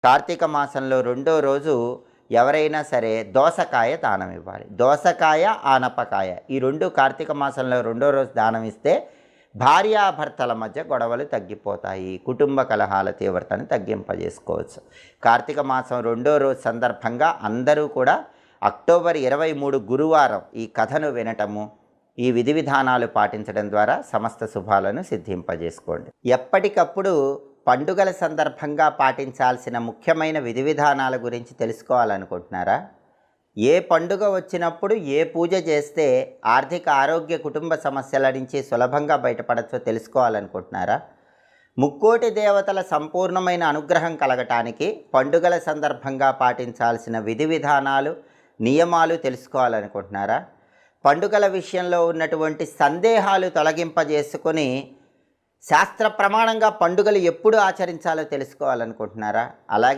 కార్తీక మాసంలో రెండో రోజు ఎవరైనా సరే దోసకాయ దానం ఇవ్వాలి. దోసకాయ, ఆనపకాయ ఈ రెండు కార్తీక మాసంలో రెండో రోజు దానం ఇస్తే భార్యాభర్తల మధ్య గొడవలు తగ్గిపోతాయి. కుటుంబ కలహాల తీవ్రతను తగ్గింపజేసుకోవచ్చు. కార్తీక మాసం రెండో రోజు సందర్భంగా అందరూ కూడా అక్టోబర్ 23 గురువారం ఈ కథను వినటము, ఈ విధి విధానాలు పాటించడం ద్వారా సమస్త శుభాలను సిద్ధింపజేసుకోండి. ఎప్పటికప్పుడు పండుగల సందర్భంగా పాటించాల్సిన ముఖ్యమైన విధి విధానాల గురించి తెలుసుకోవాలనుకుంటున్నారా? ఏ పండుగ వచ్చినప్పుడు ఏ పూజ చేస్తే ఆర్థిక, ఆరోగ్య, కుటుంబ సమస్యల నుంచి సులభంగా బయటపడచ్చో తెలుసుకోవాలనుకుంటున్నారా? ముక్కోటి దేవతల సంపూర్ణమైన అనుగ్రహం కలగటానికి పండుగల సందర్భంగా పాటించాల్సిన విధి విధానాలు, నియమాలు తెలుసుకోవాలనుకుంటున్నారా? పండుగల విషయంలో ఉన్నటువంటి సందేహాలు తొలగింపజేసుకొని శాస్త్ర ప్రమాణంగా పండుగలు ఎప్పుడు ఆచరించాలో తెలుసుకోవాలనుకుంటున్నారా? అలాగే